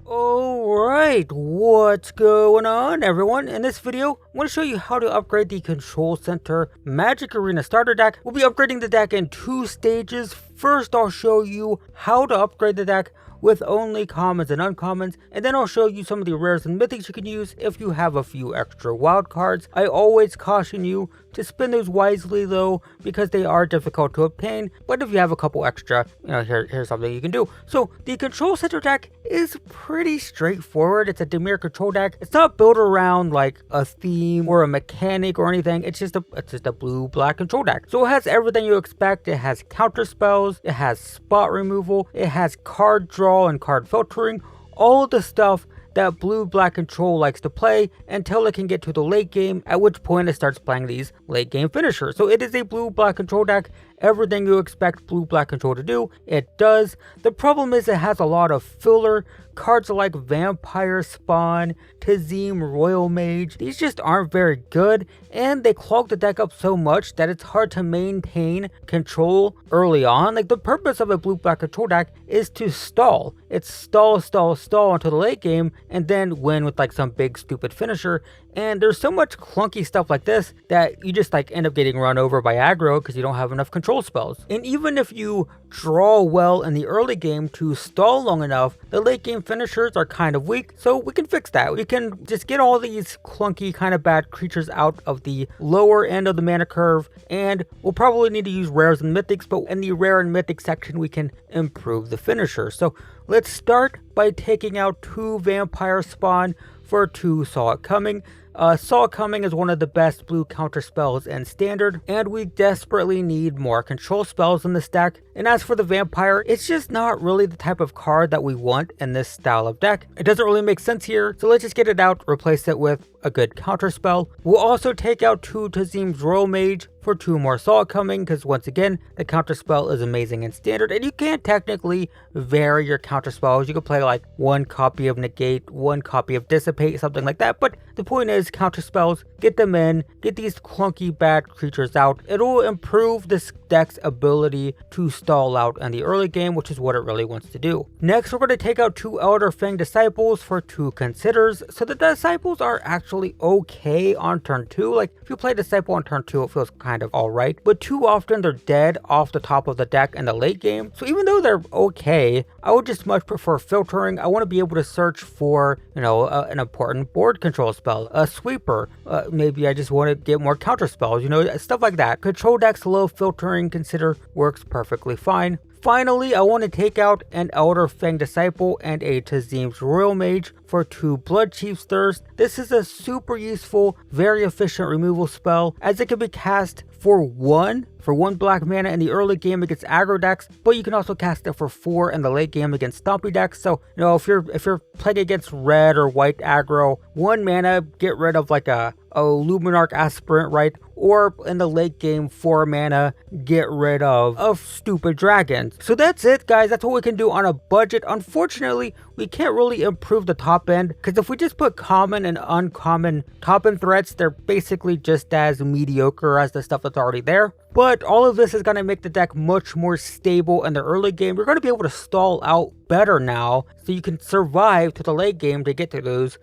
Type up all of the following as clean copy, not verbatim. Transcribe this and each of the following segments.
Alright, what's going on everyone? In this video, I'm going to show you how to upgrade the Control Center Magic Arena Starter deck. We'll be upgrading the deck in two stages. First, I'll show you how to upgrade the deck with only commons and uncommons, and then I'll show you some of the rares and mythics you can use if you have a few extra wild cards. I always caution you to spend those wisely though, because they are difficult to obtain, but if you have a couple extra, here's something you can do. So the Control Center deck is pretty straightforward. It's a Dimir control deck. It's not built around like a theme or a mechanic or anything. It's just a blue-black control deck. So it has everything you expect. It has counter spells, it has spot removal, it has card draw and card filtering, all the stuff that blue-black control likes to play until it can get to the late game, at which point it starts playing these late game finishers. So it is a blue-black control deck. Everything you expect blue-black control to do, it does. The problem is it has a lot of filler. Cards like Vampire Spawn, Tazim Royal Mage, these just aren't very good, and they clog the deck up so much that it's hard to maintain control early on. Like, the purpose of a blue-black control deck is to stall. It's stall until the late game, and then win with like some big stupid finisher. And there's so much clunky stuff like this that you just like end up getting run over by aggro because you don't have enough control spells. And even if you draw well in the early game to stall long enough, the late game finishers are kind of weak, so we can fix that. We can just get all these clunky kind of bad creatures out of the lower end of the mana curve, and we'll probably need to use rares and mythics, but in the rare and mythic section we can improve the finisher. So let's start by taking out 2 Vampire Spawn for 2 Saw It Coming. Saw It Coming is one of the best blue counter spells in Standard, and we desperately need more control spells in this deck. And as for the Vampire, it's just not really the type of card that we want in this style of deck. It doesn't really make sense here, so let's just get it out, replace it with a good counter spell. We'll also take out 2 Tazim's Royal Mage for 2 more Saw It Coming, because once again, the counter spell is amazing in Standard, and you can't technically vary your counter spells. You could play like 1 copy of Negate, 1 copy of Dissipate, something like that, but the point is, counter spells, get them in, get these clunky bad creatures out. It'll improve this deck's ability to stall out in the early game, which is what it really wants to do. Next, we're going to take out 2 Elder Fang Disciples for 2 Considers. So the Disciples are actually okay on turn 2. Like, if you play Disciple on turn 2, it feels kind of alright, but too often they're dead off the top of the deck in the late game. So even though they're okay, I would just much prefer filtering. I want to be able to search for, an important board control spell, a sweeper. Maybe I just want to get more counter spells, stuff like that. Control decks low filtering Consider works perfectly fine. Finally, I want to take out an Elder Fang Disciple and a Tazim's Royal Mage for 2 Blood Chief's Thirst. This is a super useful, very efficient removal spell, as it can be cast for 1 black mana in the early game against aggro decks, but you can also cast it for 4 in the late game against stompy decks. So, if you're playing against red or white aggro, 1 mana, get rid of like a Luminarch Aspirant, right? Or in the late game, 4 mana, get rid of stupid dragons. So that's it, guys. That's what we can do on a budget. Unfortunately, we can't really improve the top end, because if we just put common and uncommon top end threats, they're basically just as mediocre as the stuff that's already there. But all of this is going to make the deck much more stable in the early game. You're going to be able to stall out better now, so you can survive to the late game to get to those,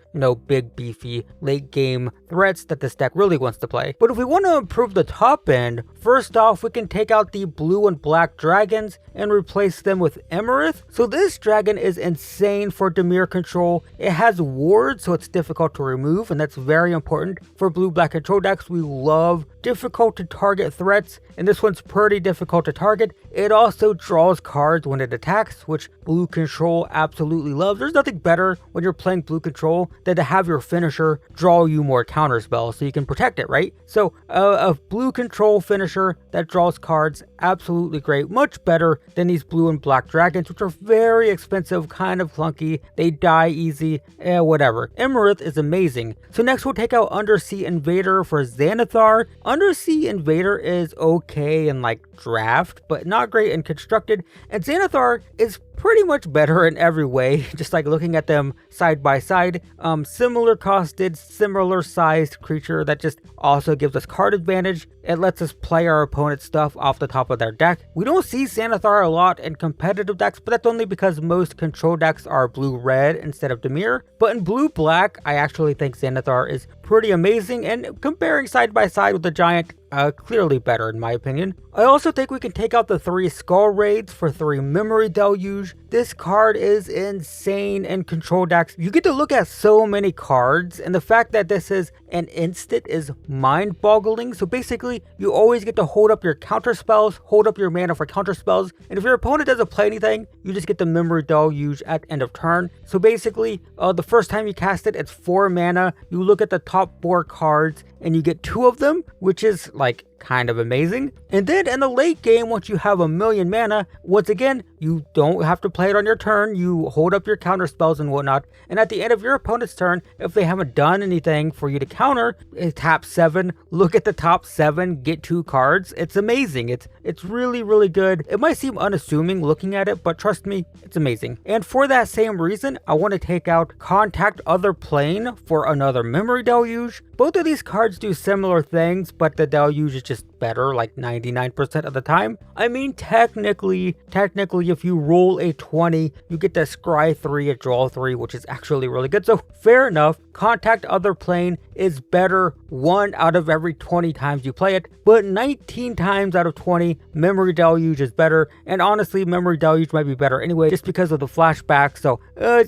big beefy late game threats that this deck really wants to play. But if we want to improve the top end, first off, we can take out the blue and black dragons and replace them with Emerith. So this dragon is insane for Dimir control. It has wards, so it's difficult to remove, and that's very important for blue-black control decks. We love difficult to target threats, and this one's pretty difficult to target. It also draws cards when it attacks, which blue control absolutely loves. There's nothing better when you're playing blue control than to have your finisher draw you more counter spells so you can protect it, right? So a blue control finisher that draws cards, absolutely great. Much better than these blue and black dragons, which are very expensive, kind of clunky. They die easy, whatever. Emerith is amazing. So next we'll take out Undersea Invader for Xanathar. Undersea Invader is okay in like draft, but not great in constructed. And Xanathar is pretty much better in every way, just like looking at them side by side. Similar costed, similar sized creature that just also gives us card advantage. It lets us play our opponent's stuff off the top of their deck. We don't see Xanathar a lot in competitive decks, but that's only because most control decks are blue-red instead of Dimir. But in blue-black, I actually think Xanathar is pretty amazing, and comparing side by side with the Giant, clearly better in my opinion. I also think we can take out the 3 Skull Raids for 3 Memory Deluge. This card is insane in control decks. You get to look at so many cards, and the fact that this is an instant is mind-boggling. So basically, you always get to hold up your counter spells, hold up your mana for counter spells, and if your opponent doesn't play anything, you just get the Memory Deluge at end of turn. So basically, the first time you cast it, it's 4 mana. You look at the top 4 cards, and you get 2 of them, which is like kind of amazing. And then in the late game, once you have 1,000,000 mana, once again, you don't have to play it on your turn. You hold up your counter spells and whatnot, and at the end of your opponent's turn, if they haven't done anything for you to counter, tap 7, look at the top 7, get 2 cards. It's amazing. It's really, really good. It might seem unassuming looking at it, but trust me, it's amazing. And for that same reason, I want to take out Contact Other Plane for another Memory Deluge. Both of these cards do similar things, but the Deluge is just better like 99% of the time. I mean, technically, if you roll a 20, you get to scry 3 and draw 3, which is actually really good. So fair enough. Contact Other Plane is better 1 out of every 20 times you play it, but 19 times out of 20, Memory Deluge is better. And honestly, Memory Deluge might be better anyway, just because of the flashback. So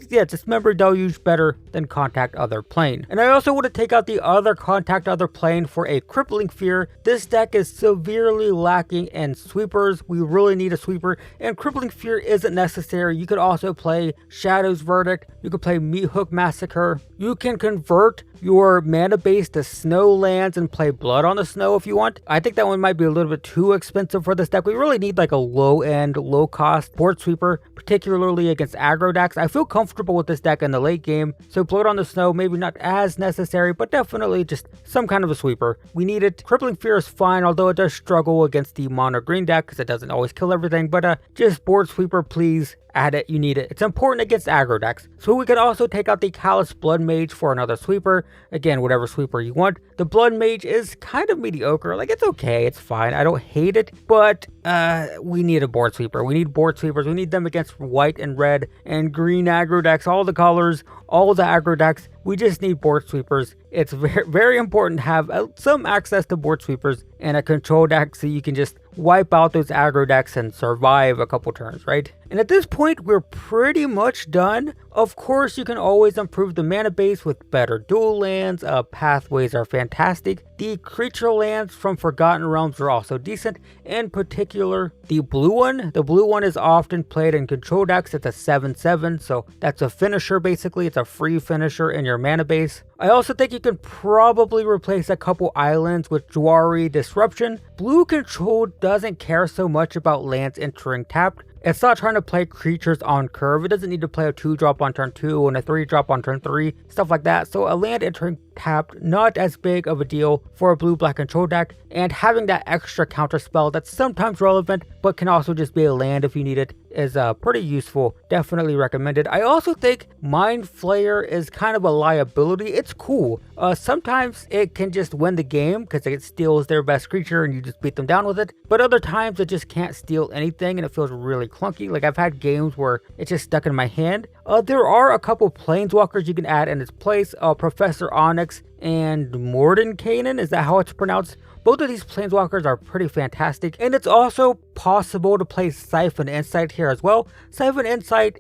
yeah, just Memory Deluge better than Contact Other Plane. And I also want to take out the other Contact Other Plane for a Crippling Fear. This deck is severely lacking in sweepers. We really need a sweeper, and Crippling Fear isn't necessary. You could also play Shadow's Verdict. You could play Meat Hook Massacre. You can convert your mana base to snow lands and play Blood on the Snow if you want. I think that one might be a little bit too expensive for this deck. We really need like a low-end, low-cost board sweeper, particularly against aggro decks. I feel comfortable with this deck in the late game, so Blood on the Snow maybe not as necessary, but definitely just some kind of a sweeper. We need it. Crippling Fear is fine, although it does struggle against the mono green deck because it doesn't always kill everything, but just board sweeper, please. Add it, you need it. It's important against aggro decks. So we could also take out the Callous Blood Mage for another sweeper. Again, whatever sweeper you want. The Blood Mage is kind of mediocre. Like, it's okay, it's fine. I don't hate it, but we need a board sweeper. We need board sweepers. We need them against white and red and green aggro decks, all the colors, all the aggro decks. We just need board sweepers. It's very, very important to have some access to board sweepers in a control deck so you can just wipe out those aggro decks and survive a couple turns, right? And at this point, we're pretty much done. Of course, you can always improve the mana base with better dual lands. Pathways are fantastic. The creature lands from Forgotten Realms are also decent. In particular, the blue one. The blue one is often played in control decks. It's a 7/7, so that's a finisher basically. It's a free finisher in your mana base. I also think you can probably replace a couple islands with Jwari Disruption. Blue control doesn't care so much about lands entering tapped. It's not trying to play creatures on curve. It doesn't need to play a 2-drop on turn 2 and a 3-drop on turn 3, stuff like that. So a land entering tapped, not as big of a deal for a blue-black control deck. And having that extra counter spell that's sometimes relevant, but can also just be a land if you need it, is pretty useful. Definitely recommended. I also think Mind Flayer is kind of a liability. It's cool. Sometimes it can just win the game because it steals their best creature and you just beat them down with it. But other times it just can't steal anything and it feels really clunky. Like, I've had games where it's just stuck in my hand. There are a couple planeswalkers you can add in its place. Professor Onyx and Mordenkainen, is that how it's pronounced? Both of these planeswalkers are pretty fantastic, and it's also possible to play Siphon Insight here as well. Siphon Insight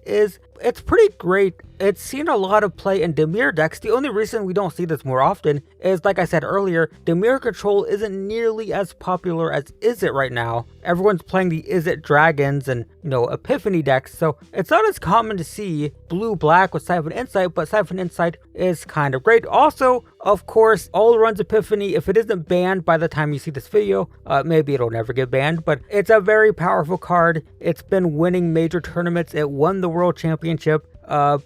it's pretty great. It's seen a lot of play in Dimir decks. The only reason we don't see this more often is, like I said earlier, Dimir control isn't nearly as popular as Izzet right now. Everyone's playing the Izzet Dragons and, Epiphany decks, so it's not as common to see blue-black with Siphon Insight, but Siphon Insight is kind of great. Also, of course, all runs Epiphany, if it isn't banned by the time you see this video, maybe it'll never get banned, but it's a very powerful card. It's been winning major tournaments. It won the World Championship.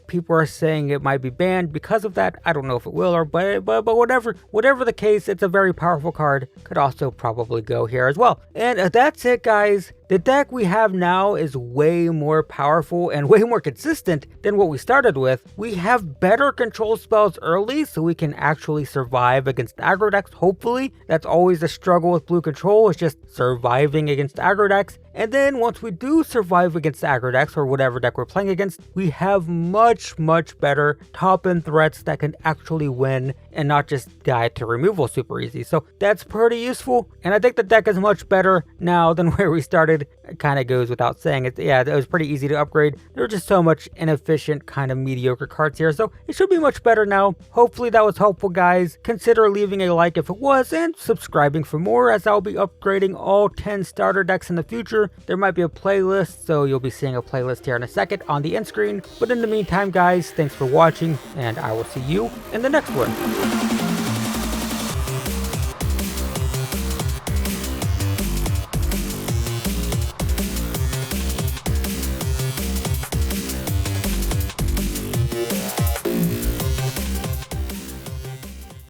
People are saying it might be banned because of that. I don't know if it will, but whatever the case, it's a very powerful card. Could also probably go here as well. And that's it, guys. The deck we have now is way more powerful and way more consistent than what we started with. We have better control spells early, so we can actually survive against aggro decks, hopefully. That's always a struggle with blue control, is just surviving against aggro decks. And then once we do survive against aggro decks or whatever deck we're playing against, we have much better top-end threats that can actually win and not just die to removal super easy. So that's pretty useful, and I think the deck is much better now than where we started. It kind of goes without saying. It was pretty easy to upgrade. There were just so much inefficient kind of mediocre cards here, so it should be much better now. Hopefully that was helpful, guys. Consider leaving a like if it was, and subscribing for more, as I'll be upgrading all 10 starter decks in the future. There might be a playlist, so you'll be seeing a playlist here in a second on the end screen. But in the meantime, guys, thanks for watching, and I will see you in the next one.